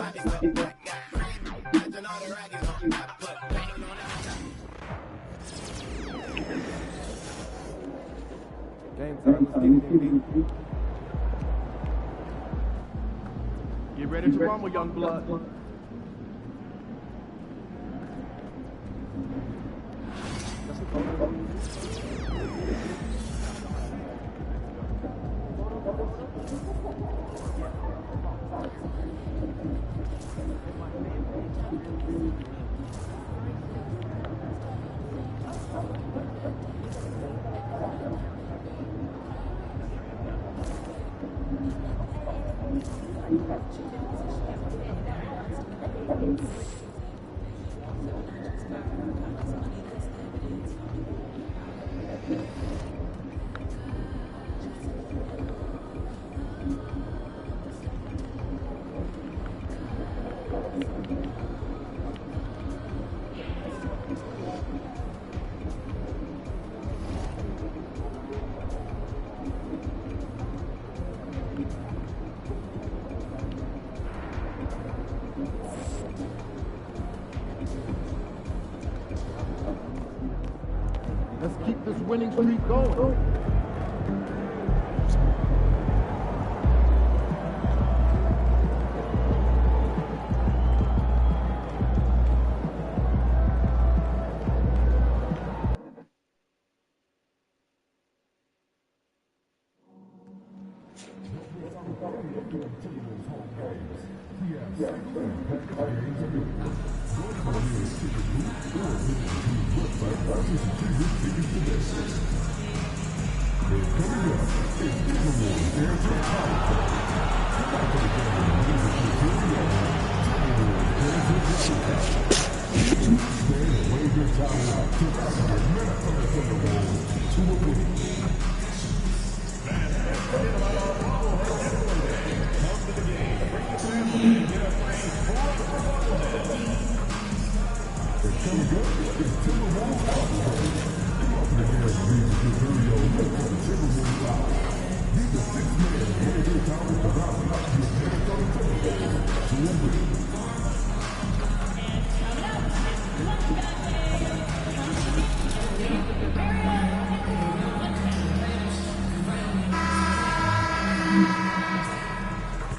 Game time. Get ready to rumble, young blood. Let's keep this winning streak going.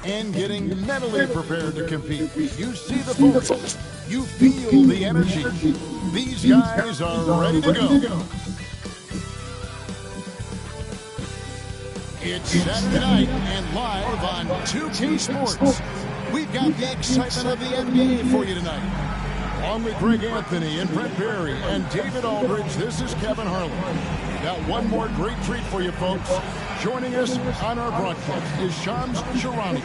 And getting mentally prepared to compete. You see the focus. You feel the energy. These guys are ready to go. It's Saturday night and live on 2K Sports. We've got the excitement of the NBA for you tonight. Along with Greg Anthony and Brent Barry and David Aldridge, this is Kevin Harlan. Got one more great treat for you, folks. Joining us on our broadcast is Shams Charania.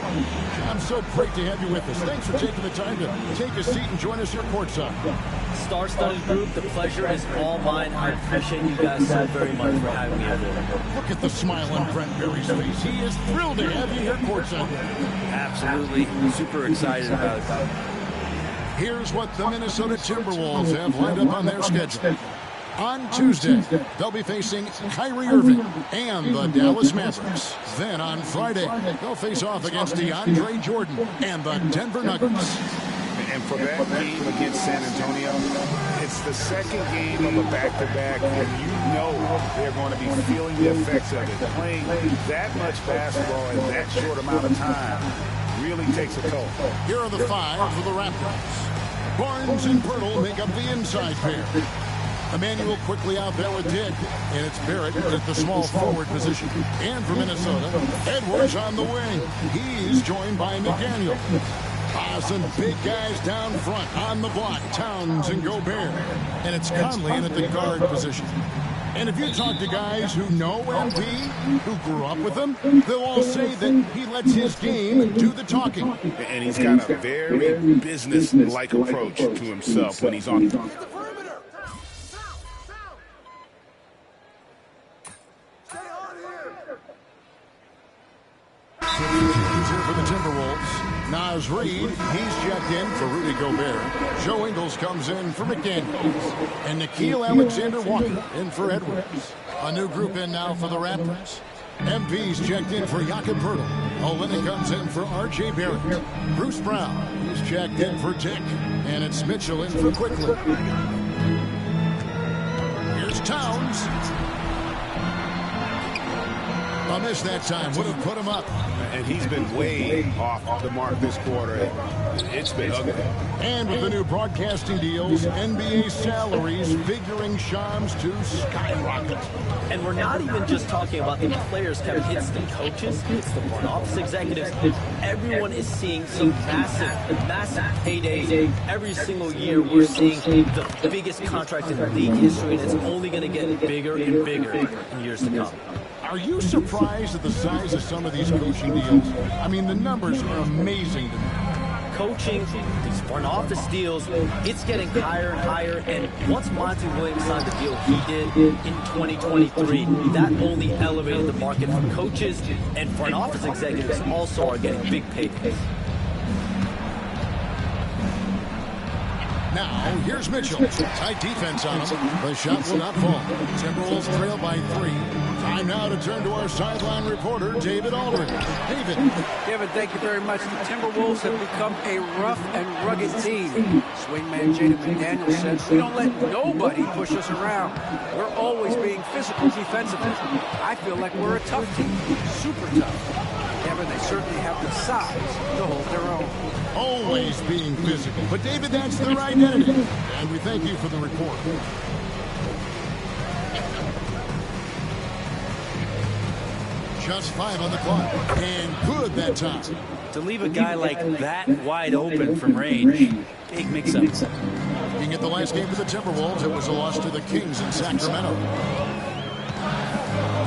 I'm so great to have you with us. Thanks for taking the time to take a seat and join us here courtside. Star-studded group, the pleasure is all mine. I appreciate you guys so very much for having me here. Look at the smile on Brent Barry's face. He is thrilled to have you here courtside. Absolutely. Super excited about it. Here's what the Minnesota Timberwolves have lined up on their schedule. On Tuesday, they'll be facing Kyrie Irving and the Dallas Mavericks. Then on Friday, they'll face off against DeAndre Jordan and the Denver Nuggets. And for that game against San Antonio, it's the second game of a back-to-back, and you know they're going to be feeling the effects of it. Playing that much basketball in that short amount of time really takes a toll. Here are the five for the Raptors. Barnes and Pirtle make up the inside pair. Emmanuel quickly out there with Dick, and it's Barrett at the small forward position. And for Minnesota, Edwards on the wing. He's joined by McDaniel. Some big guys down front on the block, Towns and Gobert. And it's Conley in at the guard position. And if you talk to guys who know MB, who grew up with him, they'll all say that he lets his game do the talking. And he's got a very business-like approach to himself when he's on. For the Timberwolves, Naz Reid, he's checked in for Rudy Gobert. Joe Ingles comes in for McDaniels. And Nickeil Alexander-Walker in for Edwards. A new group in now for the Raptors. MP's checked in for Jakob Poeltl. Olynyk comes in for R.J. Barrett. Bruce Brown, checked in for Dick, and it's Mitchell in for Quickly. Here's Towns. A miss that time. Would have put him up. And he's been way off the mark this quarter. It's been ugly. And with the new broadcasting deals, NBA salaries figuring Shams to skyrocket. And we're not even just talking about the players, Kevin. It's the coaches, it's the front office executives. Everyone is seeing some massive paydays. Every single year we're seeing the biggest contract in league history, and it's only going to get bigger and bigger in years to come. Are you surprised at the size of some of these coaching deals? I mean, the numbers are amazing to me. Coaching, these front office deals, it's getting higher and higher. And once Monty Williams signed the deal he did in 2023, that only elevated the market for coaches, and front office executives also are getting big paydays. Now, here's Mitchell. Tight defense on him. The shot will not fall. Timberwolves trail by 3. Time now to turn to our sideline reporter, David Aldridge. David. Kevin, thank you very much. The Timberwolves have become a rough and rugged team. Swingman Jaden McDaniels said, "We don't let nobody push us around. We're always being physical defensively. I feel like we're a tough team, super tough." Kevin, they certainly have the size to hold their own. Always being physical. But, David, that's their identity. And we thank you for the report. Just 5 on the clock. And good that time. To leave a guy like that wide open from range, big mix-up. Looking at the last game for the Timberwolves, it was a loss to the Kings in Sacramento.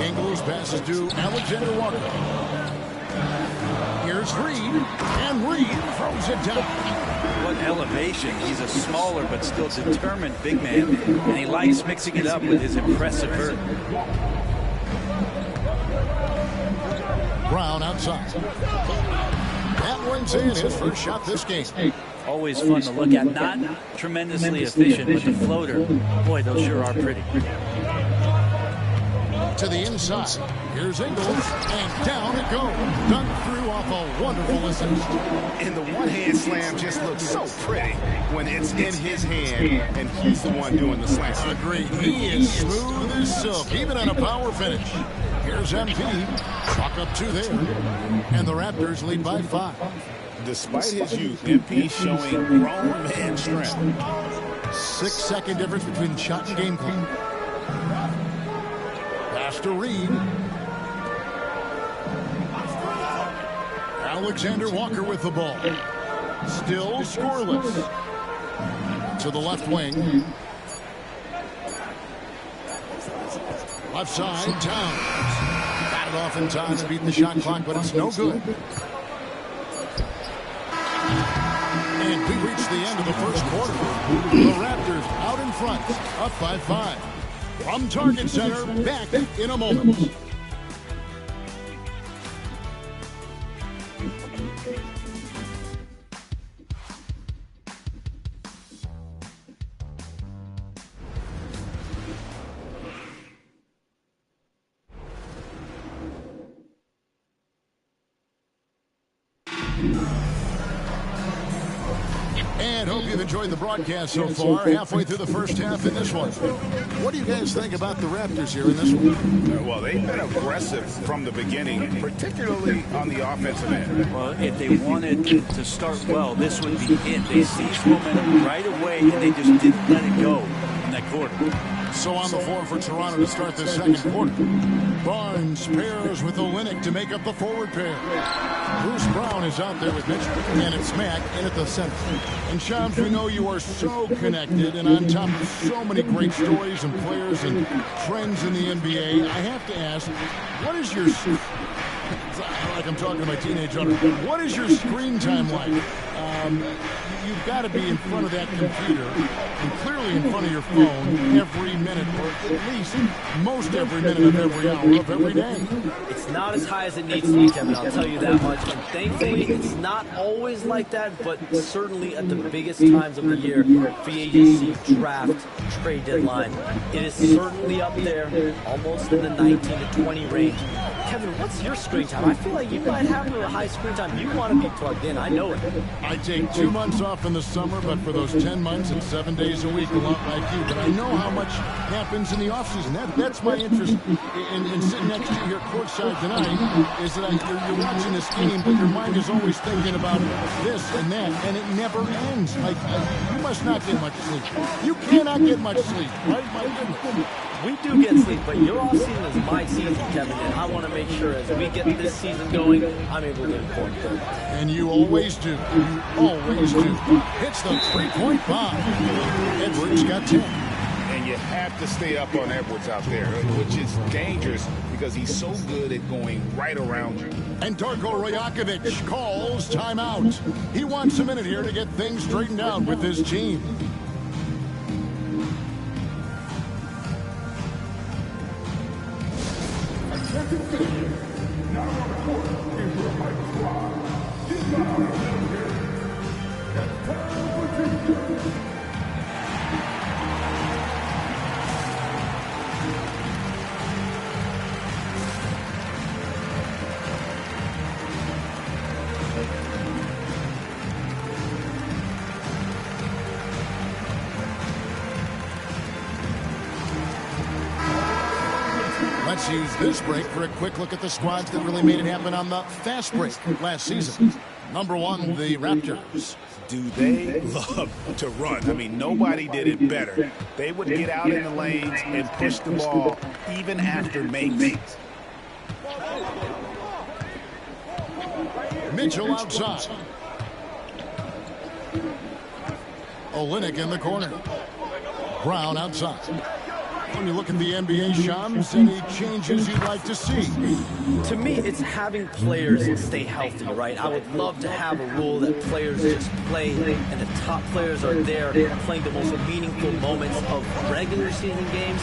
Ingles passes to Alexander Walker. Here's Reed, and Reed throws it down. What elevation. He's a smaller but still determined big man, and he likes mixing it up with his impressive vert. Brown outside. That one's in, his first shot this game. Always fun to look at. Not tremendously efficient, but the floater, boy, those sure are pretty. To the inside. Here's Ingles, and down it goes. Dunked through off a wonderful assist. And the one-hand slam just looks so pretty when it's in his hand and he's the one doing the slam. Agreed. He is smooth as silk, even on a power finish. Here's MP. Chalk up 2 there. And the Raptors lead by 5. Despite his youth, MP showing grown man strength. 6-second difference between shot and game clock. Pass to Reed. Alexander Walker with the ball. Still scoreless. To the left wing. Left side, Towns. Got it off in time to beat the shot clock, but it's no good. And we reach the end of the first quarter. The Raptors out in front, up by 5. From Target Center, back in a moment. And hope you've enjoyed the broadcast so far. Halfway through the first half in this one. What do you guys think about the Raptors here in this one? Well, they've been aggressive from the beginning, particularly on the offensive end. Well, if they wanted to start well, this would be it. They seized momentum right away, and they just didn't let it go in that quarter. So on the floor for Toronto to start the second quarter. Barnes pairs with Olynyk to make up the forward pair. Bruce Brown is out there with Mitchell, and it's Mac in at the center. And Shams, we know you are so connected and on top of so many great stories and players and trends in the NBA. I have to ask, what is your, like I'm talking to my teenage daughter, what is your screen time like? You've got to be in front of that computer and clearly in front of your phone every minute, or at least most every minute of every hour of every day. It's not as high as it needs to be, Kevin, I'll tell you that much. And thankfully, it's not always like that, but certainly at the biggest times of the year, free agency, draft, trade deadline, it is certainly up there, almost in the 19 to 20 range. Kevin, what's your screen time? I feel like you might have a high screen time. You want to be plugged in. I know it. I take 2 months off in the summer, but for those 10 months, it's 7 days a week, a lot like you. But I know how much happens in the offseason. That's my interest in sitting next to you here courtside tonight, is that you're watching this game, but your mind is always thinking about this and that, and it never ends. Like, you must not get much sleep. You cannot get much sleep, right? My goodness. We do get sleep, but your off season is my season, Kevin, and I want to make sure as we get this season going, I'm able to get important. And you always do. You always do. Hits the three-point bomb. Edwards got 10. And you have to stay up on Edwards out there, which is dangerous because he's so good at going right around you. And Darko Rajakovic calls timeout. He wants a minute here to get things straightened out with his team. Let's use this break for a quick look at the squads that really made it happen on the fast break last season. Number 1, the Raptors. Do they love to run? I mean, nobody did it better. They would get out in the lanes and push the ball even after makes. Mitchell outside. Olynyk in the corner. Brown outside. When you look at the NBA, Shams, any changes you'd like to see? To me, it's having players stay healthy, right? I would love to have a rule that players just play and the top players are there playing the most meaningful moments of regular season games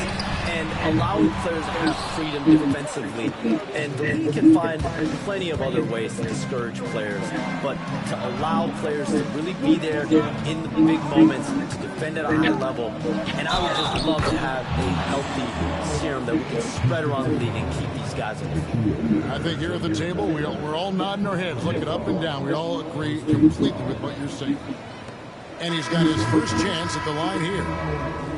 and allowing players to have freedom defensively. And the league can find plenty of other ways to discourage players, but to allow players to really be there in the big moments to defend at a high level. And I would just love to have a healthy serum that we can spread around the league and keep these guys on the field. I think here at the table, we're all nodding our heads, looking up and down. We all agree completely with what you're saying. And he's got his first chance at the line here.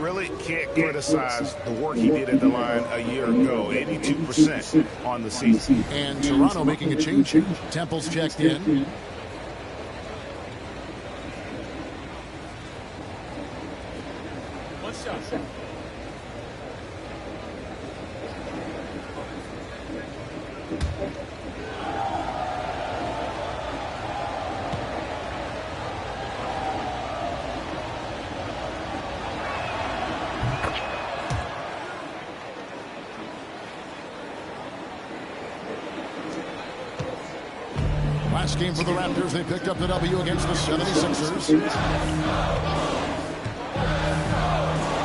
Really can't criticize the work he did at the line a year ago. 82% on the season. And Toronto making a change. Temple's checked in. What's up? Last game for the Raptors, they picked up the W against the 76ers.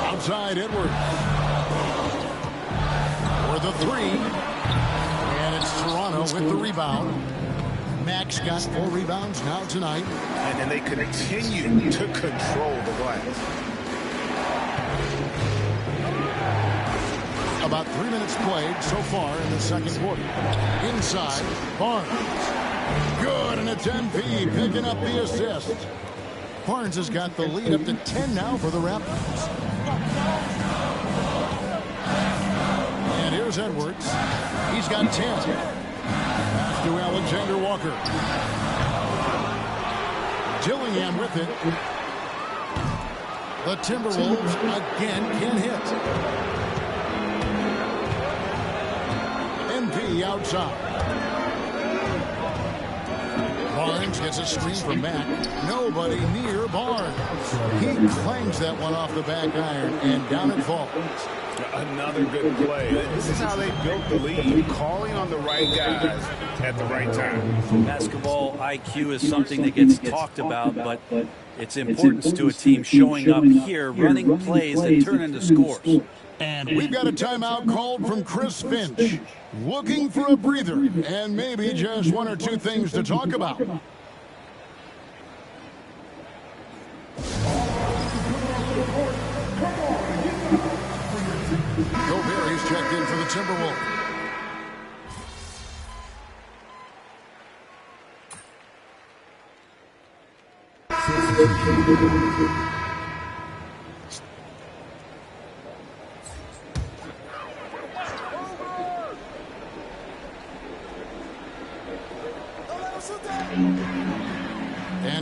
Outside Edwards. For the 3. And it's Toronto with the rebound. Max got 4 rebounds now tonight. And they continue to control the glass. About 3 minutes played so far in the second quarter. Inside, Barnes. Good, and it's MP picking up the assist. Barnes has got the lead up to 10 now for the Raptors. And here's Edwards. He's got 10. Pass to Alexander Walker. Dillingham with it. The Timberwolves again can hit. MP outside. Barnes gets a screen from Mack. Nobody near Barnes. He clangs that one off the back iron, and down it falls. Another good play. This is how they built the lead, calling on the right guys at the right time. Basketball IQ is something that gets talked about, but its importance to a team showing up here, running plays that turn into scores. And we've got a timeout called from Chris Finch. Looking for a breather and maybe just 1 or 2 things to talk about. Gobert is checked in for the Timberwolves. And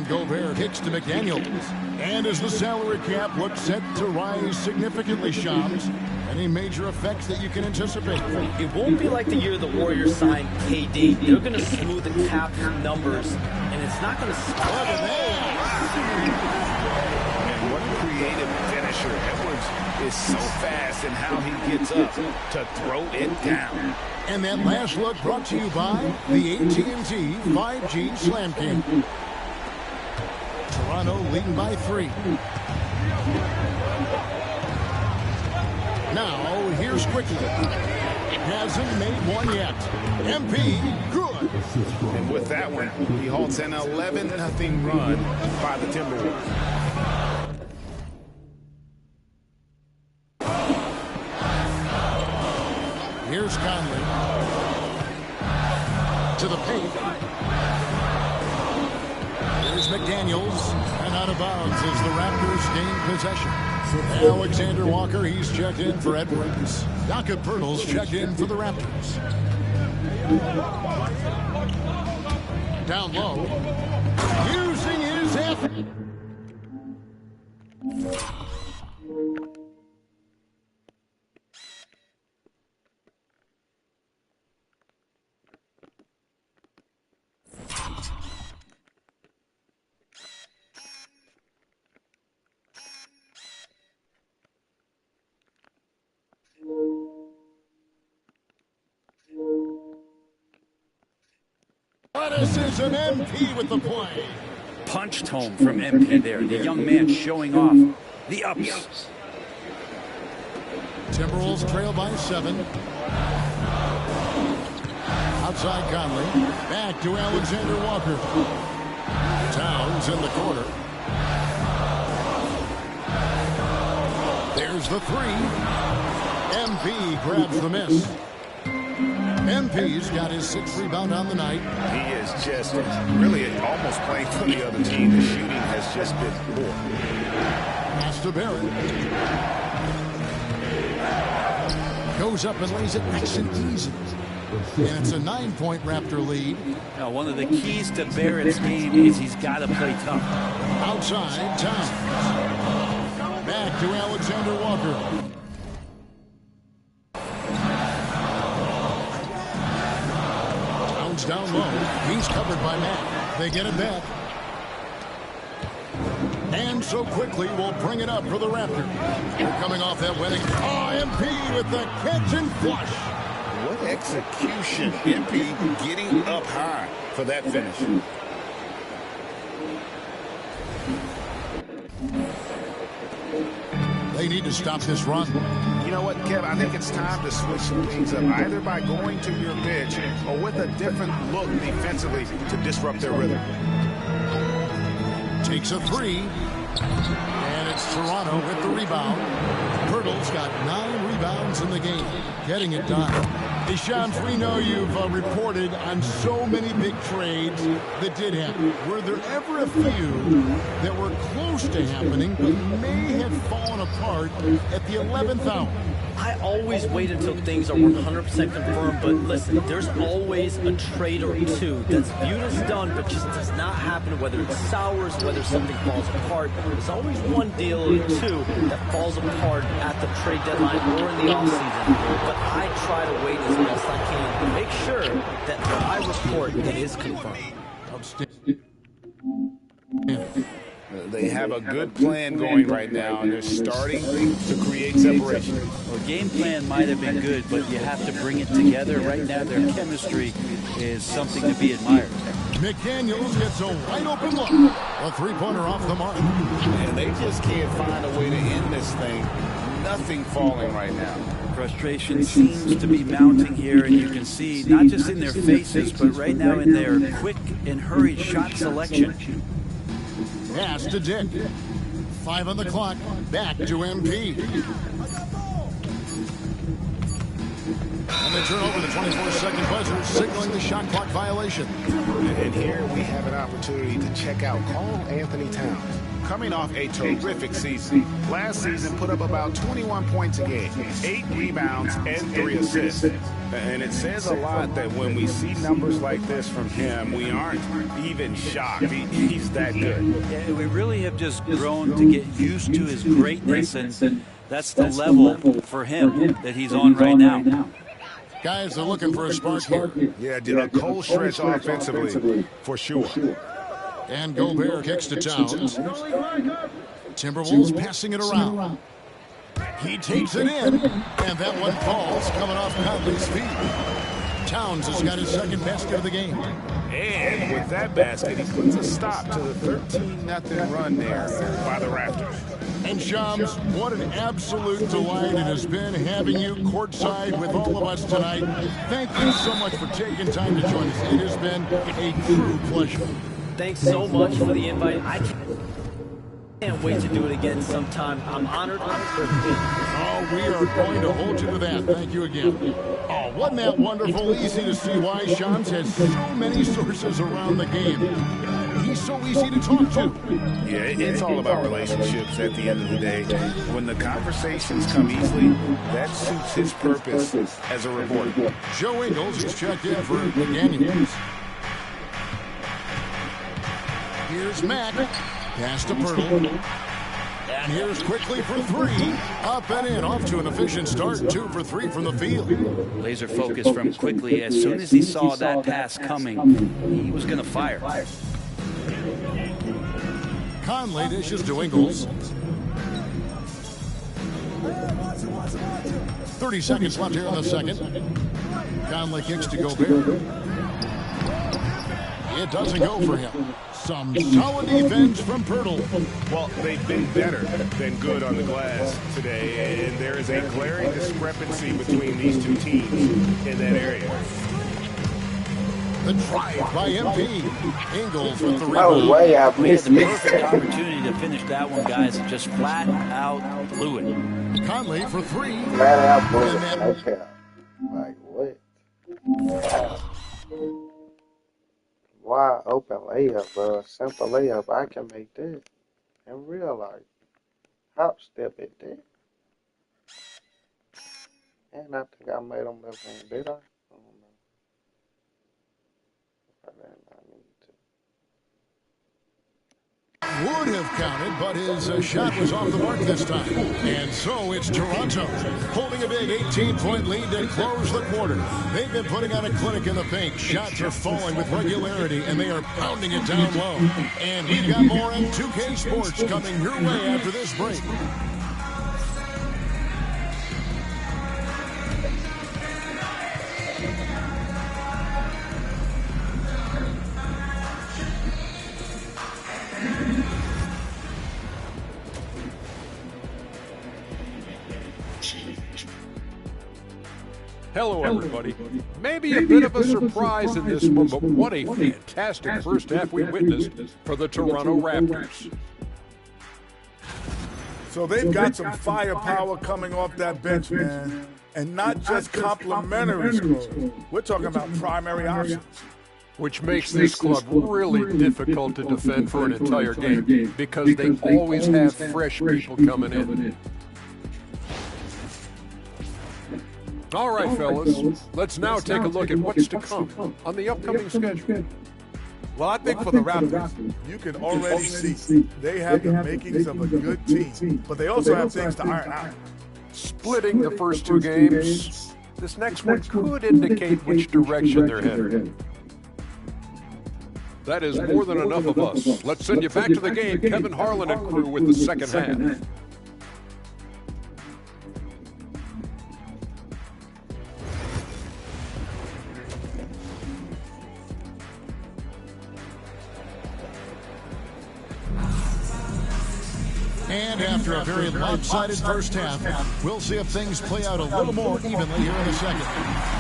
Gobert kicks to McDaniels. And as the salary cap looks set to rise significantly, Shams, any major effects that you can anticipate? It won't be like the year the Warriors signed KD. They're going to smooth the cap numbers, and it's not going to stop. And what a creative finisher. Edwards is so fast in how he gets up to throw it down. And that last look brought to you by the AT&T 5G Slam King. Toronto leading by 3. Now, here's Quickly. Hasn't made one yet. MP, good. And with that one, he halts an 11-0 run by the Timberwolves. Here's Conley. To the paint. Here's McDaniels. And out of bounds as the Raptors gain possession. Alexander Walker, he's checked in for Edwards. Jakob Poeltl's checked in for the Raptors. Down low. Using his effort. Athleticism, MP with the play. Punched home from MP there. The young man showing off the ups. Timberwolves trail by 7. Outside Conley. Back to Alexander Walker. Towns in the corner. There's the 3. MP grabs the miss. MP's got his 6th rebound on the night. He is just really almost playing for the other team. The shooting has just been poor. Pass to Barrett. Goes up and lays it nice and easy. And it's a 9-point Raptor lead. Now, one of the keys to Barrett's game is he's got to play tough. Outside, Towns. Back to Alexander Walker. Down low. He's covered by Matt. They get it back. And so Quickly will bring it up for the Raptors. They're coming off that winning. MP with the catch and flush. What execution. MP getting up high for that finish. They need to stop this run. You know what, Kev? I think it's time to switch some things up, either by going to your bench or with a different look defensively to disrupt their rhythm. Takes a 3. And it's Toronto with the rebound. Poeltl's got 9 rebounds in the game, getting it done. Hey, Shams, we know you've reported on so many big trades that did happen. Were there ever a few that were close to happening but may have fallen apart at the 11th hour? I always wait until things are 100% confirmed, but listen, there's always a trade or two that's viewed as done, but just does not happen, whether it's sours, whether something falls apart. There's always one deal or two that falls apart at the trade deadline or in the offseason, but I try to wait as best I can to make sure that when I report, it is confirmed. They have a good plan going right now, and they're starting to create separation. Well, game plan might have been good, but you have to bring it together. Right now, their chemistry is something to be admired. McDaniels gets a wide open look. A 3-pointer off the mark. And they just can't find a way to end this thing. Nothing falling right now. Frustration seems to be mounting here, and you can see not just in their faces, but right now in their quick and hurried shot selection. Pass to Dick. 5 on the clock. Back to MP. And they turn over the 24-second buzzer, signaling the shot clock violation. And here we have an opportunity to check out Karl Anthony Towns. coming off a terrific season. Last season put up about 21 points a game, 8 rebounds, and 3 assists. And it says a lot that when we see numbers like this from him, we aren't even shocked. He's that good. Yeah, we really have just grown to get used to his greatness, and that's the level for him that he's on right now. Guys are looking for a spark here. Yeah, did a cold stretch offensively, for sure. And Gobert kicks to Towns. Timberwolves passing it around. He takes it in, and that one falls coming off Conley's feet. Towns has got his second basket of the game. And with that basket, he puts a stop to the 13-0 run there by the Raptors. And Shams, what an absolute delight it has been having you courtside with all of us tonight. Thank you so much for taking time to join us. It has been a true pleasure. Thanks so much for the invite. I can't wait to do it again sometime. I'm honored. I'm privileged. Oh, we are going to hold you to that. Thank you again. Oh, wasn't that wonderful? Easy to see why Shams has so many sources around the game. He's so easy to talk to. Yeah, it's all about relationships at the end of the day. When the conversations come easily, that suits his purpose as a reporter. Joe Ingles is checked in for McDaniels. Here's Mack. Pass to Pirtle. And here's quickly for 3. Up and in. Off to an efficient start. 2 for 3 from the field. Laser focus from Quickly. As soon as he saw that pass coming, he was going to fire. Conley dishes to Ingles. 30 seconds left here in the second. Conley kicks to Gobert. It doesn't go for him. Some solid defense from Pirtle. Well, they've been better than good on the glass today, and there is a glaring discrepancy between these two teams in that area. The drive by MP. Ingles with the Oh, rebound. way out. We had the Missed perfect opportunity to finish that one, guys, and just flat out blew it. Conley for 3. Flat out bullet. And then Okay. Like, what? Wide open layup, bro. Simple layup. I can make that in real life. Hop step it there. And I think I made them left hand, did I? I don't know. If I didn't, I need to. would have counted, but his shot was off the mark this time. And so it's Toronto holding a big 18-point lead to close the quarter. They've been putting on a clinic in the paint. Shots are falling with regularity, and they are pounding it down low. And we've got more in 2K Sports coming your way after this break. Hello, everybody. Maybe a bit of a surprise in this one, but what a fantastic first half we witnessed for the Toronto Raptors. So they've got some firepower coming off that bench, man. And not just complimentary scorers. We're talking about primary options. Which makes this club really difficult to defend for an entire game because they always have fresh people coming in. All right, fellas, let's now take a look at what's to come on the upcoming schedule. Well, I think for the Raptors, you can already see they have the makings of a good team, but they also have things to iron out. Splitting the first two games, this next one could indicate which direction they're headed. That is more than enough of us. Let's send you back to the game, Kevin Harlan and crew with the second half. And after a very lopsided first half, we'll see if things play out a little more evenly here in the second.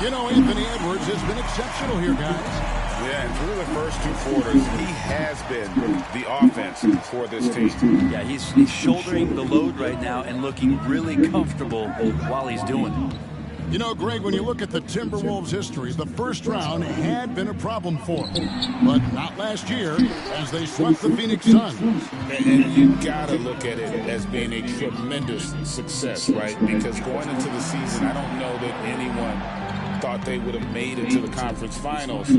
You know, Anthony Edwards has been exceptional here, guys. Yeah, and through the first two quarters, he has been the offense for this team. Yeah, he's shouldering the load right now and looking really comfortable while he's doing it. You know, Greg, when you look at the Timberwolves' history, the first round had been a problem for them. But not last year, as they swept the Phoenix Suns. And you got to look at it as being a tremendous success, right? Because going into the season, I don't know that anyone thought they would have made it to the conference finals.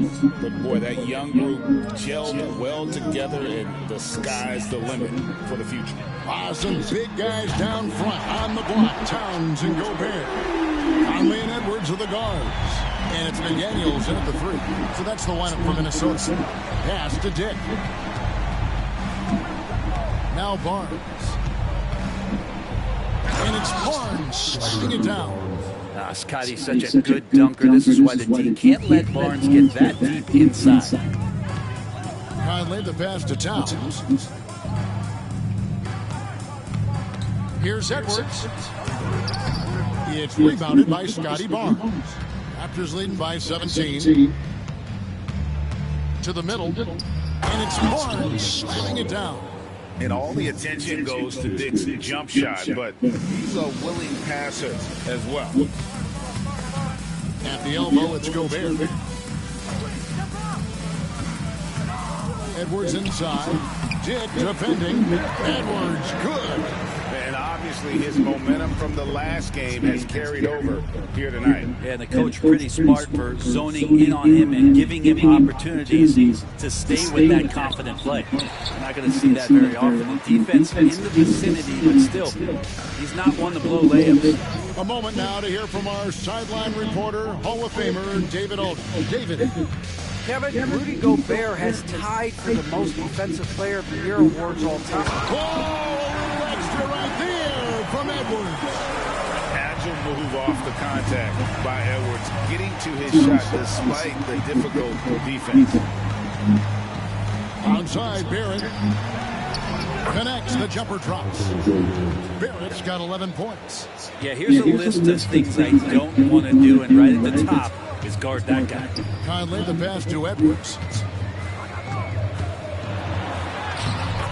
But, boy, that young group gelled well together, and the sky's the limit for the future. Some big guys down front on the block. Towns and Gobert. Conley and Edwards are the guards. And it's McDaniels in at the 3. So that's the lineup for Minnesota. Pass to Dick. Now Barnes. And it's Barnes sliding it down. Scotty's such a good dunker. This is why the D can't let Barnes get that deep inside. Conley the pass to Towns. Here's Edwards. It's rebounded by Scotty Barnes. Raptors leading by 17. To the middle. And it's Barnes slamming it down. And all the attention goes to Dick's jump shot, but he's a willing passer as well. At the elbow, it's Gobert. Edwards inside. Dick defending. Edwards, good. And obviously his momentum from the last game has carried over here tonight. Yeah, and the coach pretty smart for zoning in on him and giving him opportunities to stay with that confident play. You're not going to see that very often. The defense in the vicinity, but still, he's not one to blow layups. A moment now to hear from our sideline reporter, Hall of Famer David Aldridge. David. Kevin, Rudy Gobert has tied for the most Defensive Player of the Year awards all time. Oh, extra right there from Edwards. Agile move off the contact by Edwards, getting to his shot despite the difficult defense. Outside, Barrett connects, the jumper drops. Barrett's got 11 points. Yeah, here's a list of things I don't want to do, and right at the top is guard that guy. Conley the pass to Edwards.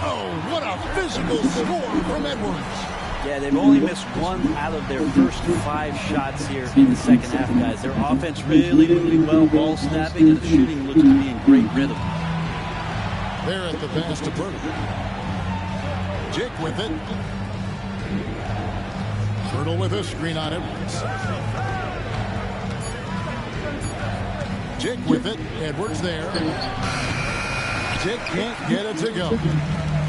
Oh, what a physical score from Edwards. Yeah, they've only missed 1 out of their first 5 shots here in the second half, guys. Their offense really moving well, ball snapping, and the shooting looks to be in great rhythm. There at the pass to Purdy. Dick with it. Turtle with a screen on Edwards. Dick with it. Edwards there. Dick can't get it to go.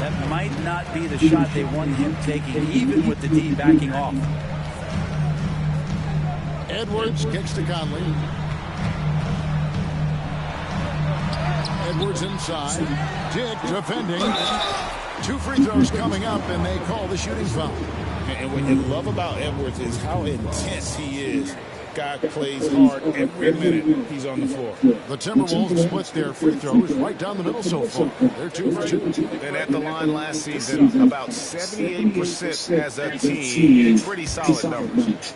That might not be the shot they want him taking, even with the D backing off. Edwards kicks to Conley. Edwards inside. Dick defending. 2 free throws coming up, and they call the shooting foul. And what you love about Edwards is how intense he is. Guy plays hard every minute he's on the floor. The Timberwolves split their free throws right down the middle so far. They're 2 for 2. And at the line last season, about 78% as a team. Pretty solid numbers.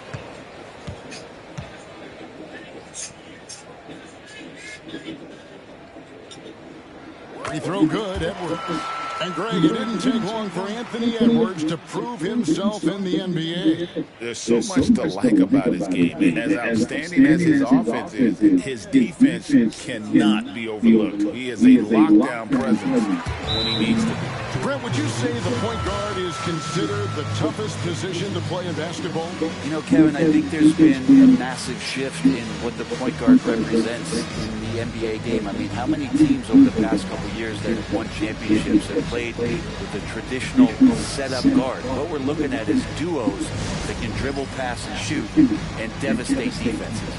Free throw good, Edwards. And Greg, it didn't take long for Anthony Edwards to prove himself in the NBA. There's so much to like about his game. And as outstanding as his offense is, his defense cannot be overlooked. He is a lockdown presence when he needs to be. Brent, would you say the point guard is considered the toughest position to play in basketball? You know, Kevin, I think there's been a massive shift in what the point guard represents in the NBA game. I mean, how many teams over the past couple of years that have won championships have played with a traditional setup guard? What we're looking at is duos that can dribble, pass, and shoot and devastate defenses.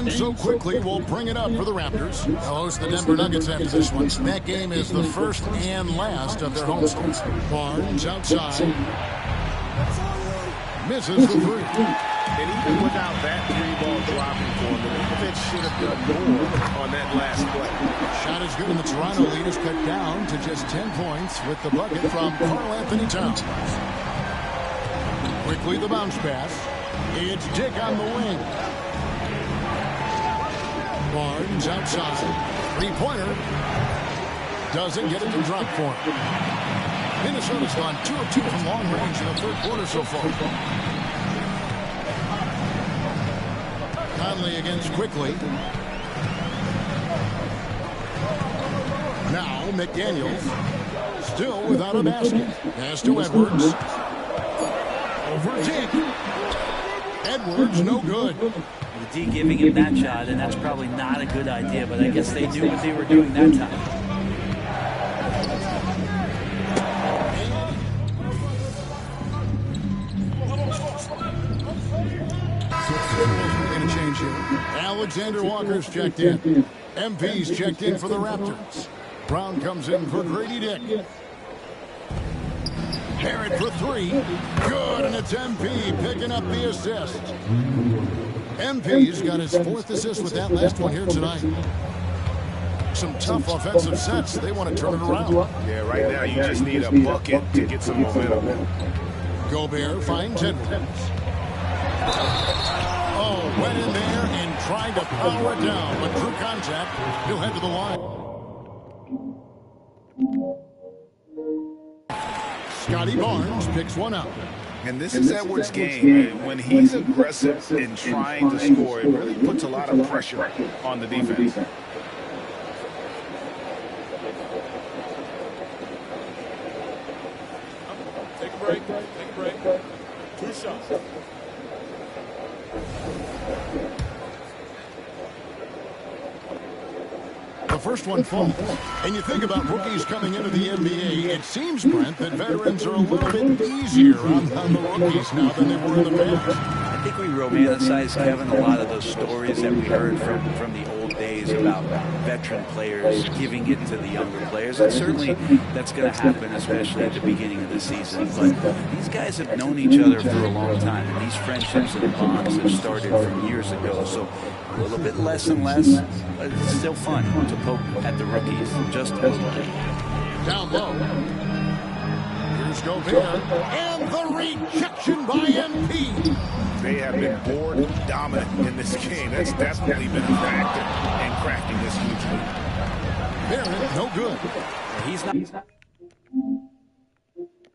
And so quickly, we'll bring it up for the Raptors. They'll host the Denver Nuggets after this one. That game is the first and last of their homestands. Barnes outside. Misses the three. And even without that three-ball dropping for him, the defense should have done more on that last play. Shot is good, and the Toronto lead is cut down to just 10 points with the bucket from Karl-Anthony Towns. Quickly the bounce pass. It's Dick on the wing. Barnes outside. Three-pointer. Doesn't get it to drop for him. Minnesota's gone 2 of 2 from long range in the third quarter so far. Conley against Quickly. Now McDaniels. Still without a basket. Pass to Edwards. Over Dick. Edwards, no good. The D giving him that shot, and that's probably not a good idea, but I guess they knew what they were doing that time. Going to change here. Alexander Walker's checked in. MP's checked in for the Raptors. Brown comes in for Grady Dick. Harrod for three. Good, and it's MP picking up the assist. MP's got his 4th assist with that last one here tonight. Some tough offensive sets. They want to turn it around. Yeah, right now you just need a bucket to get some momentum. Gobert finds Edwards. Oh, went in there and tried to power it down, but through contact, he'll head to the line. Scotty Barnes picks one up. And this is Edwards' game. When he's aggressive in trying to score, it really puts a lot of pressure on the defense. Take a break. Take a break. 2 shots. The first one falls. And you think about rookies coming into the NBA, it seems, Brent, that veterans are a little bit easier on the rookies now than they were in the past. I think we romanticize, Kevin, a lot of those stories that we heard from the old days about veteran players giving it to the younger players. And certainly that's going to happen, especially at the beginning of the season. But these guys have known each other for a long time, and these friendships and bonds have started from years ago. So a little bit less and less, but it's still fun to poke at the rookies just a little bit. Down low. Here's Gobert. And the rejection by MP. They have been board dominant in this game. That's definitely been a factor in cracking this huge lead. Barrett, no good. He's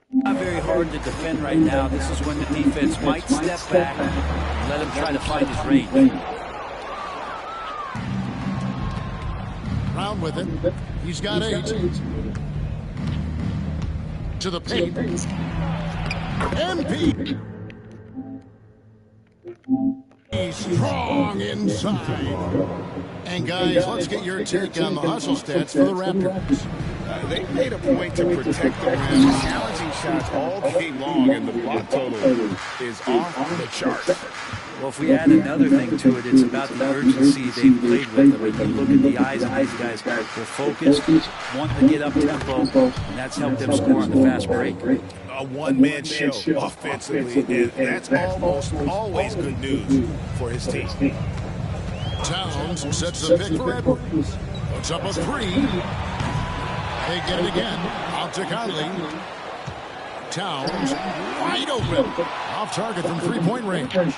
not very hard to defend right now. This is when the defense might step back and let him try to find his range. Brown with it. He's got 8. To the paint. MP. He's strong inside. And guys, let's get your take on the hustle stats for the Raptors. They made a point to protect the rim, challenging shots all game long, and the block total is off the charts. Well, if we add another thing to it, it's about the urgency they've played with. I mean, you look at the eyes of these guys, they're focused, want to get up tempo, and that's helped them score on the fast break. A one-man show offensively, and that's almost always good news for his team. Towns sets the pick for Edwards. Puts up a 3. They get it again. Out to Conley. Towns wide open. Off target from three-point range.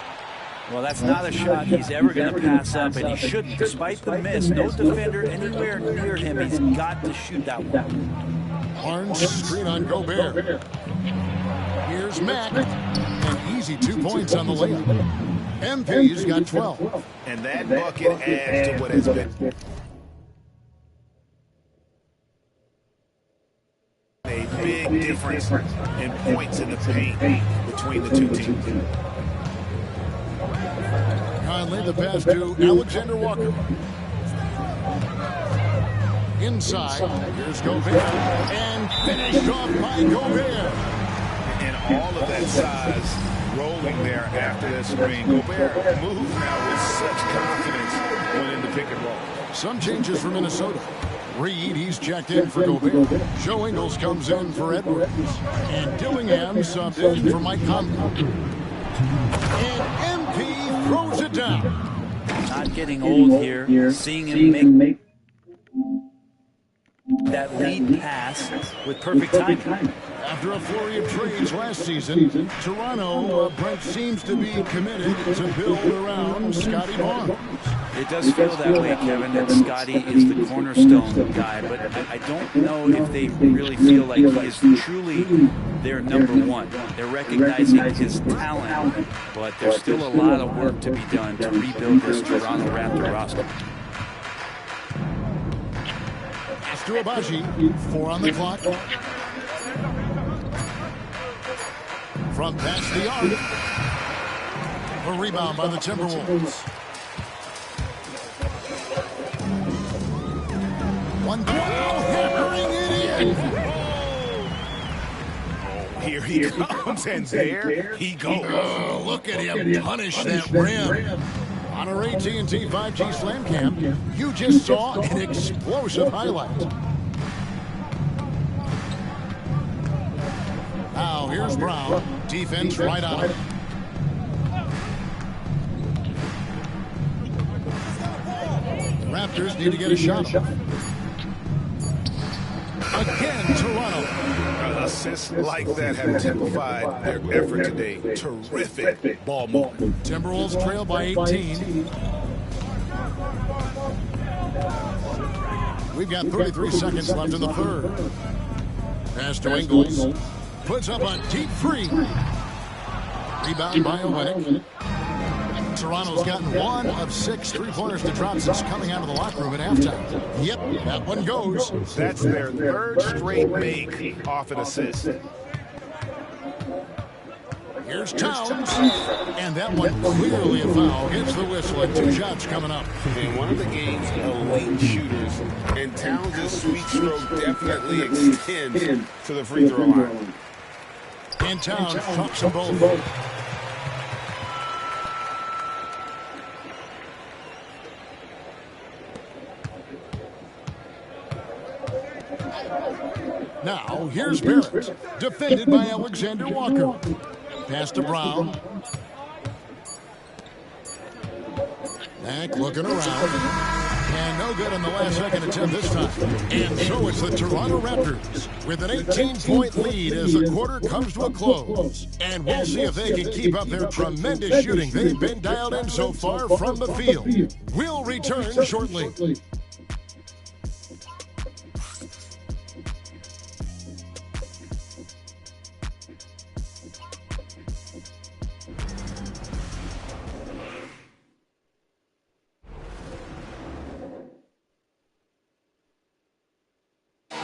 Well, that's not a shot he's ever going to pass up, and he shouldn't. Despite the miss, no defender anywhere near him. He's got to shoot that one. Barnes screen on Gobert. Here's Mack. An easy 2 points on the layup. MP's got 12. And that bucket adds to what has been a big difference in points in the paint between the two teams. Conley, the pass to Alexander Walker. Inside, here's Gobert. And finished off by Gobert. And all of that size rolling there after that screen. Gobert moves now with such confidence when in the pick and roll. Some changes for Minnesota. Reed, he's checked in for Gobert. Joe Ingles comes in for Edwards. And Dillingham subbed in for Mike Conley. And MP throws it down. Not getting old here. Seeing him make that lead pass with perfect timing. After a flurry of trades last season, Toronto, Brent seems to be committed to build around Scotty Barnes. It does feel that way, Kevin, that Scotty is the cornerstone guy, but I don't know if they really feel like he is truly their number one. They're recognizing his talent, but there's still a lot of work to be done to rebuild this Toronto Raptor roster. To Abaji, 4 on the clock. From past the arc. A rebound by the Timberwolves. 1-2, hammering it in. Here he comes, and there he goes. Oh, look at him punish that rim. On our AT&T 5G Slam Cam, you just saw an explosive highlight. Now here's Brown. Defense right on him. Raptors need to get a shot. Again, Toronto. Assists like that have typified their effort today. Terrific ball movement. Timberwolves trail by 18. We've got 33 seconds left in the third. Pass to Ingles. Puts up a deep three. Rebound by Olynyk. Toronto's gotten 1 of 6 three-pointers to drop since coming out of the locker room at halftime. Yep, that one goes. That's their third straight make off an assist. Here's Towns, and that one clearly a foul. Gets the whistle, and 2 shots coming up. And one of the game's elite shooters, and Towns' sweet stroke definitely extends to the free throw line. And Towns drops them both. Now, here's Barrett, defended by Alexander Walker. Pass to Brown. Back looking around. And no good on the last second attempt this time. And so it's the Toronto Raptors with an 18-point lead as the quarter comes to a close. And we'll see if they can keep up their tremendous shooting they've been dialed in so far from the field. We'll return shortly.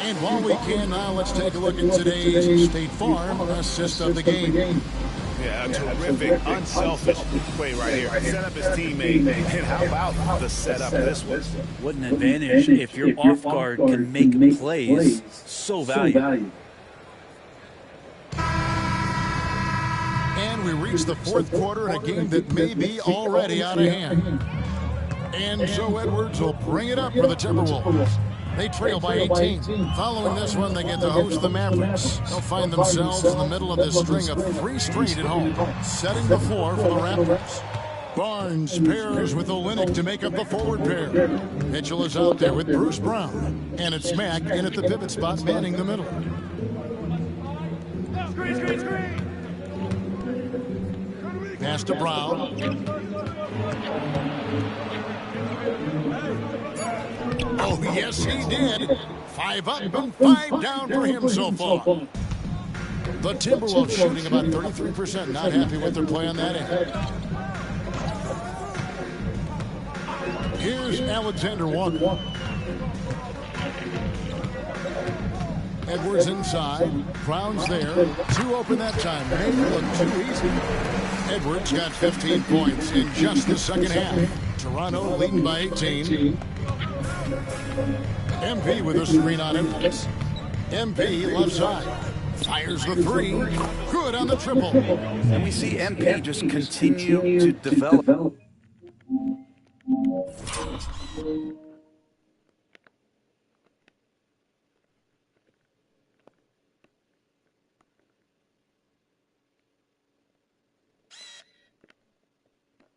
And while we can now, let's take a look at today's State Farm assist of the game. Yeah, a terrific, unselfish play right here. Set up his teammate, and how about the setup this was? What an advantage if your off guard can make plays so valuable. And we reach the fourth quarter in a game that may be already out of hand. And so Edwards will bring it up for the Timberwolves. They trail by 18. Following this one, they get to host the Mavericks. They'll find themselves in the middle of this string of 3 straight at home, setting the floor for the Raptors. Barnes pairs with Olynyk to make up the forward pair. Mitchell is out there with Bruce Brown. And it's Mack in at the pivot spot, manning the middle. Pass to Brown. Oh, yes, he did. 5 up and 5 down for him so far. The Timberwolves shooting about 33%. Not happy with their play on that end. Here's Alexander Walker. Edwards inside. Brown's there. 2 open that time. Made it look too easy. Edwards got 15 points in just the second half. Toronto leading by 18. MP with a screen on Edwards. MP left side. Fires the three. Good on the triple. And we see MP just continue to develop.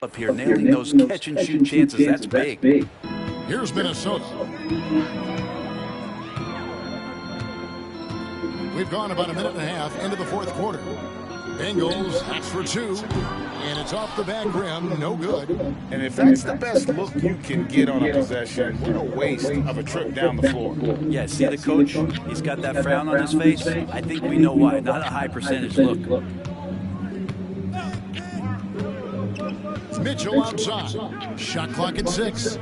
Up here, nailing those catch-and-shoot chances, that's big. Here's Minnesota. We've gone about a minute and a half into the fourth quarter. Bengals, that's for two, and it's off the back rim, no good. And if that's the best look you can get on a possession, what a waste of a trip down the floor. Yeah, see the coach? He's got that frown on his face. I think we know why. Not a high percentage look. Mitchell outside. Shot clock at 6.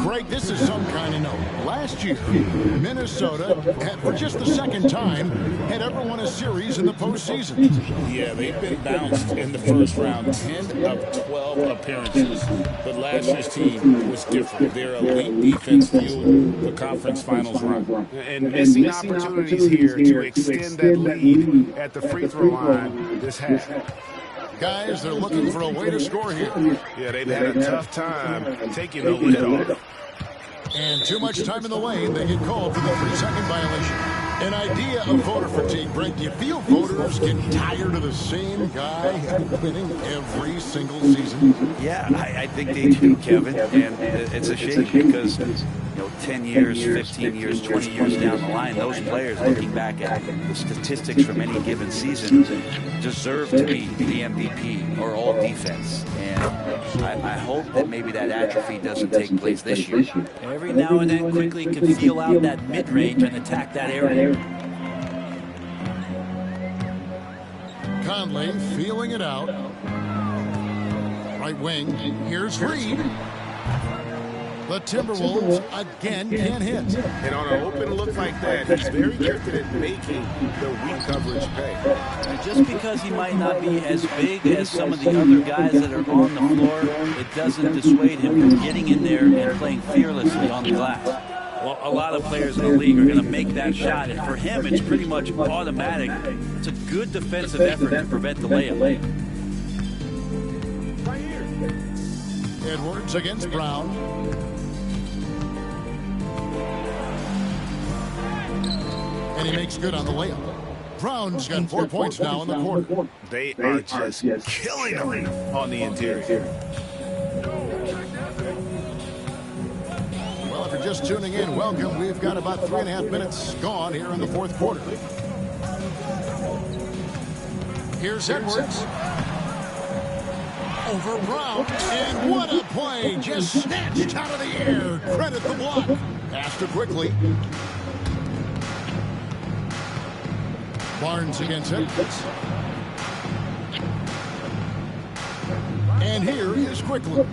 Greg, this is some kind of note. Last year, Minnesota, for just the second time, had ever won a series in the postseason. Yeah, they've been bounced in the first round, 10 of 12 appearances. But last year's team was different. Their elite defense fueled the conference finals run. And missing opportunities here to extend that lead at the free throw line this half. Guys, they're looking for a way to score here. Yeah, they've had a tough time taking the lid off. And too much time in the lane, they get called for the 3-second violation. An idea of voter fatigue, Brent. Do you feel voters get tired of the same guy winning every single season? Yeah, I think they do, Kevin. And it's a shame because, 10 years, 15 years, 20 years down the line, those players, looking back at the statistics from any given season, deserve to be the MVP or all defense. And I hope that maybe that atrophy doesn't take place this year. Every now and then, quickly can feel out that mid-range and attack that area. Conley feeling it out. Right wing. Here's Reed. The Timberwolves again can't hit. And on an open look like that, he's very gifted at making the weak coverage pay. And just because he might not be as big as some of the other guys that are on the floor, it doesn't dissuade him from getting in there and playing fearlessly on the glass. Well, a lot of players in the league are going to make that shot, and for him, it's pretty much automatic. It's a good defensive effort to prevent the layup. Edwards against Brown. And he makes good on the layup. Brown's got 4 points now in the quarter. They are just killing him on the interior. Well, if you're just tuning in, welcome. We've got about 3.5 minutes gone here in the fourth quarter. Here's Edwards. Over Brown. And what a play. Just snatched out of the air. Credit the block. Passed it quickly. Barnes against Edwards. And here is Quickly.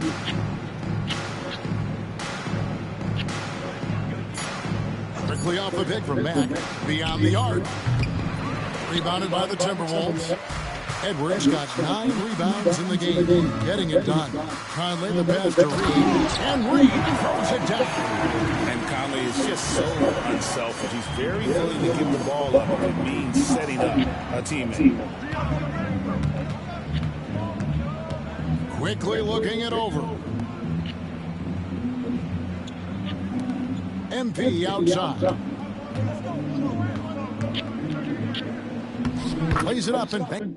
Quickly off the pick from Mack. Beyond the arc. Rebounded by the Timberwolves. Edwards got 9 rebounds in the game, getting it done. Conley the pass to Reed, and Reed throws it down. And Conley is just so unselfish. He's very willing to give the ball up if it means setting up a teammate. Quickly looking it over. MP outside. Plays it up and bang.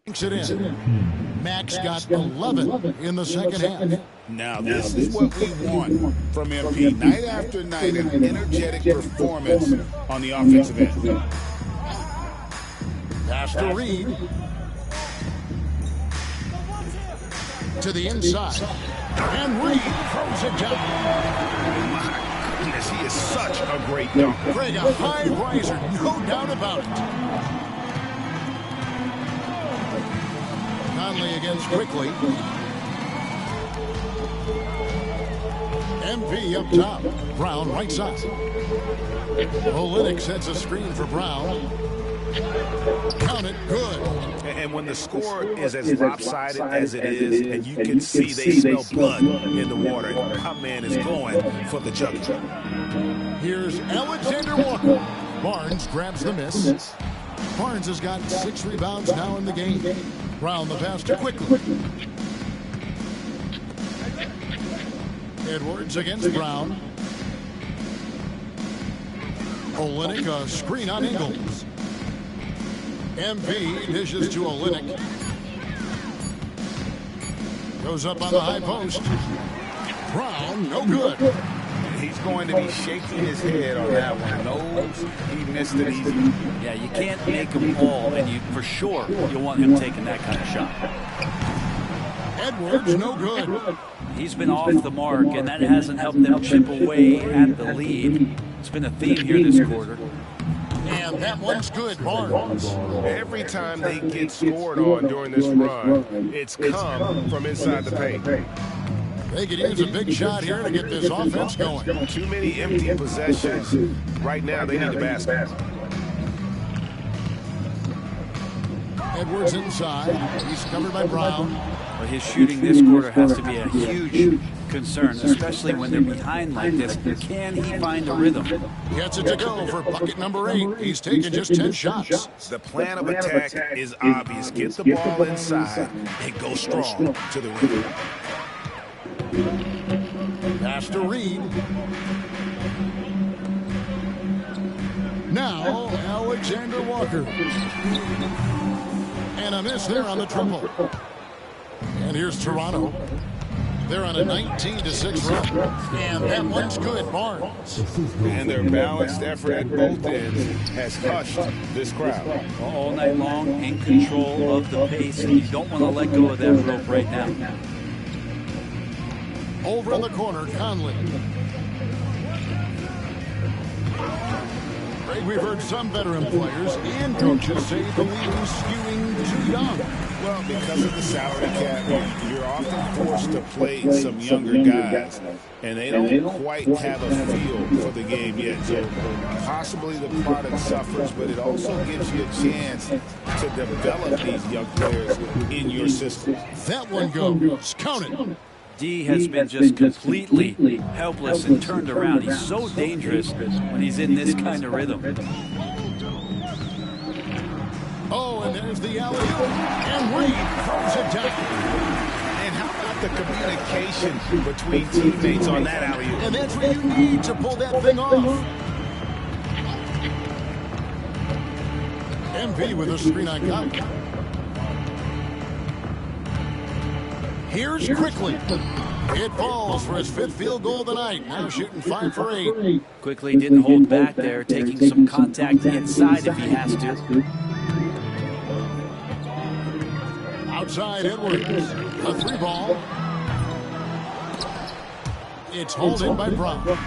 Banks it in. Max got 11 in the second half. Now, this is what we want from MP. Night after night, an energetic performance on the offensive end. Pass to Reed. To the inside. And Reed throws it down. My goodness, he is such a great dunker. Greg, a high riser, no doubt about it. Conley against Quickly. MP up top. Brown right side. Olynyk sets a screen for Brown. Count it, good. And when the score is as lopsided as it is, and you can see they smell blood in the water, my man is going for the jugular. Here's Alexander Walker. Barnes grabs the miss. Barnes has got 6 rebounds now in the game. Brown the pass to quickly. Edwards against Brown. Olynyk a screen on Ingles. MV dishes to Olynyk. Goes up on the high post. Brown, no good. He's going to be shaking his head on that one. Knows he missed it easy. Yeah, you can't make them all, and you for sure you want him taking that kind of shot. Edwards, no good. He's been off the mark, and that hasn't helped them chip away at the lead. It's been a theme here this quarter. And that one's good, Barnes. Every time they get scored on during this run, it's come from inside the paint. They could use a big shot here to get this offense going. Too many empty possessions. Right now, they need the basket. Edwards inside. He's covered by Brown. But his shooting this quarter has to be a huge concern, especially when they're behind like this. Can he find a rhythm? Gets it to go for bucket number 8. He's taken just 10 shots. The plan of attack is obvious. Get the ball inside and go strong to the rim. Pass to Reed. Now, Alexander Walker. And a miss there on the triple. And here's Toronto. They're on a 19-6 run. And that one's good, Barnes. And their balanced effort at both ends has hushed this crowd. All night long, in control of the pace, and you don't want to let go of that rope right now. Over in the corner, Conley. Greg, we've heard some veteran players and coaches say the league is skewing too young. Well, because of the salary cap, you're often forced to play some younger guys, and they don't quite have a feel for the game yet. So possibly the product suffers, but it also gives you a chance to develop these young players in your system. That one goes. Count it. D has been just completely helpless and turned around. He's so dangerous when he's in this kind of rhythm. Oh, and there's the alley-oop. And Reed throws it down. And how about the communication between teammates on that alley-oop? And that's what you need to pull that thing off. MV with a screen on Conley. Here's quickly. It falls for his 5th field goal of the night. Now shooting 5 for 8. Quickly didn't hold back there, taking some contact inside if he has to. Outside Edwards. A 3-ball. It's hauled in by Brown.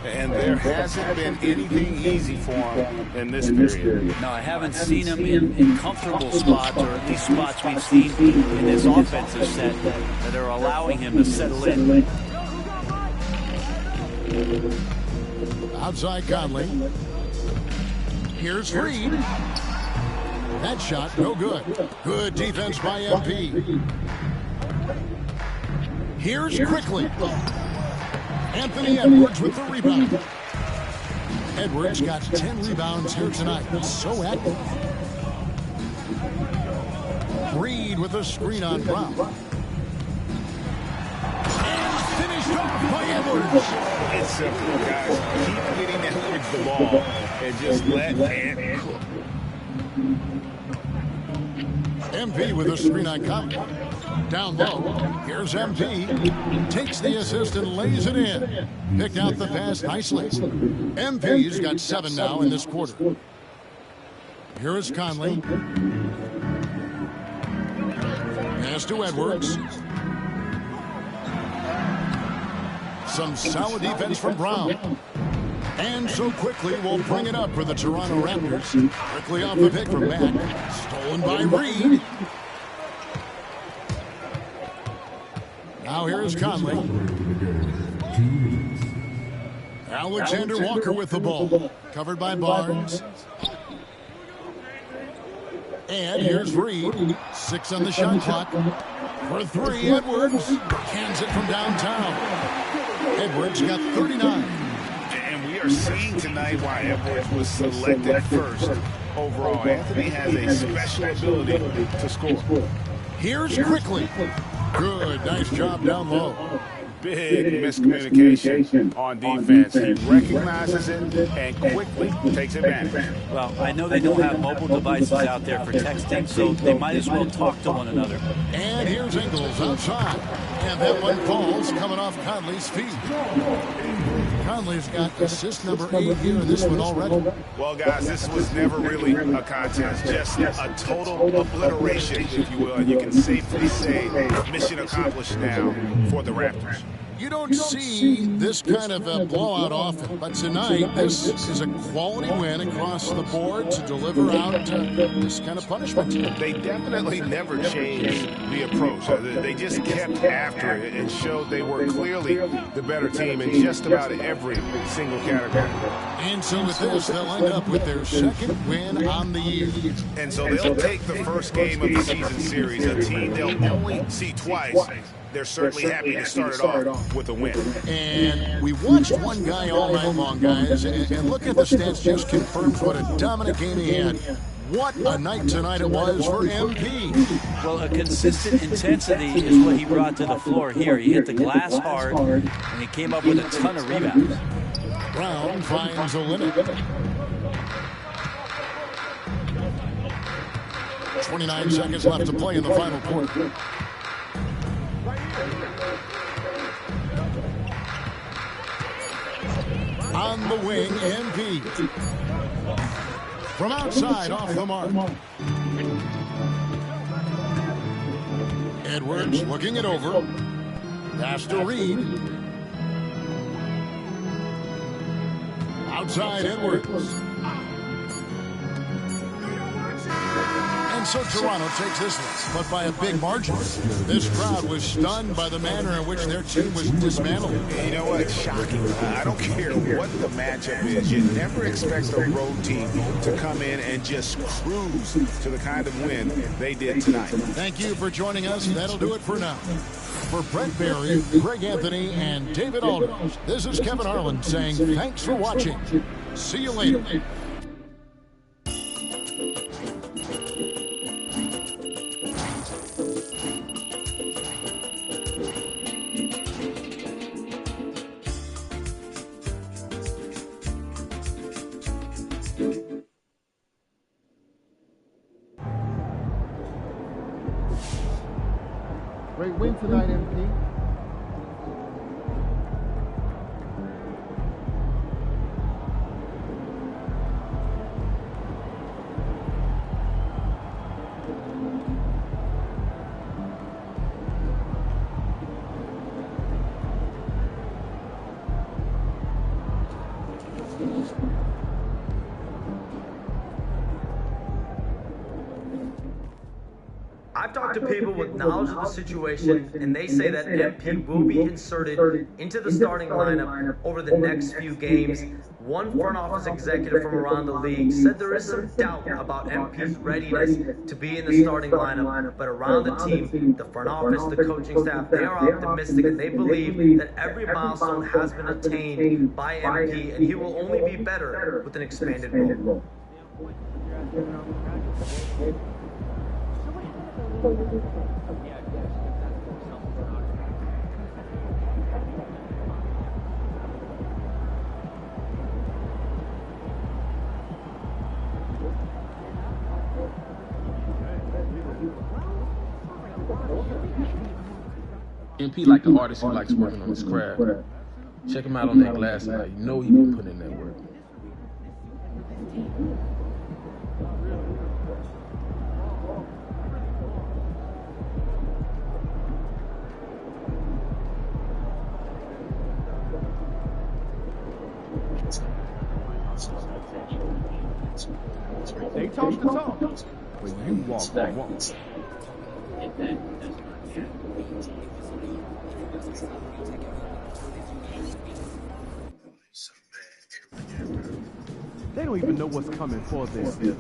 And there hasn't been anything easy for him in this period. No, I haven't seen him in comfortable spots, or at least spots we've seen in this offensive set that are allowing him to settle in. Outside Conley. Here's Reed. That shot, no good. Good defense by MP. Here's quickly. Anthony Edwards with the rebound. Edwards got 10 rebounds here tonight. So active. Reed with a screen on Brown. And finished off by Edwards. It's simple, guys. Keep getting Edwards the ball and just let Ant cook. MP with a screen on Conley. Down low. Here's MP. Takes the assist and lays it in. Picked out the pass nicely. MP's got 7 now in this quarter. Here is Conley. Pass to Edwards. Some solid defense from Brown. And so quickly we'll bring it up for the Toronto Raptors. Quickly off the pick from Mack. Stolen by Reed. Now here's Conley. Alexander Walker with the ball. Covered by Barnes. And here's Reed. 6 on the shot clock. For 3, Edwards cans it from downtown. Edwards got 39. And we are seeing tonight why Edwards was selected first overall. Anthony has a special ability to score. Here's Quickly. Good, nice job down low. Big miscommunication on defense. He recognizes it and quickly takes advantage. Well, I know they don't have mobile devices out there for texting, so they might as well talk to one another. And here's Ingles outside. And that one falls coming off Conley's feet. Conley's got assist number 8 here in this one already. Well, guys, this was never really a contest. Just a total obliteration, if you will. And you can safely say mission accomplished now for the Raptors. You don't see this kind of a blowout often, but tonight this is a quality win across the board to deliver out this kind of punishment. They definitely never changed the approach. They just kept after it and showed they were clearly the better team in just about every single category. And so with this, they'll end up with their second win on the year. And so they'll take the first game of the season series, a team they'll only see twice. They're certainly happy to start it off with a win. And we watched one guy all night long, guys, and look at the stats, just confirms what a dominant game he had. What a night tonight it was for MP. Well, a consistent intensity is what he brought to the floor here. He hit the glass hard, and he came up with a ton of rebounds. Brown finds a limit. 29 seconds left to play in the final quarter. On the wing, MP. From outside, off the mark. Edwards looking it over. Pass to Reed. Outside, Edwards. And so Toronto takes this one, but by a big margin. This crowd was stunned by the manner in which their team was dismantled. You know what? Shocking. I don't care what the matchup is. You never expect a road team to come in and just cruise to the kind of win they did tonight. Thank you for joining us. That'll do it for now. For Brent Barry, Greg Anthony, and David Aldridge, this is Kevin Harlan saying thanks for watching. See you later. Great win tonight, MP. I've talked to people with knowledge of the situation, and they say that MP will be inserted into the starting lineup over the next few games. One front office executive from around the league said there is some doubt about MP's readiness to be in the starting lineup, but around the team, the front office, the coaching staff, they are optimistic and they believe that every milestone has been attained by MP, and he will only be better with an expanded role. MP like an artist who likes working on his craft. Check him out on that glass tonight. You know he be putting in that work. They talk the talk, but you walk the walk. They don't even know what's coming for them.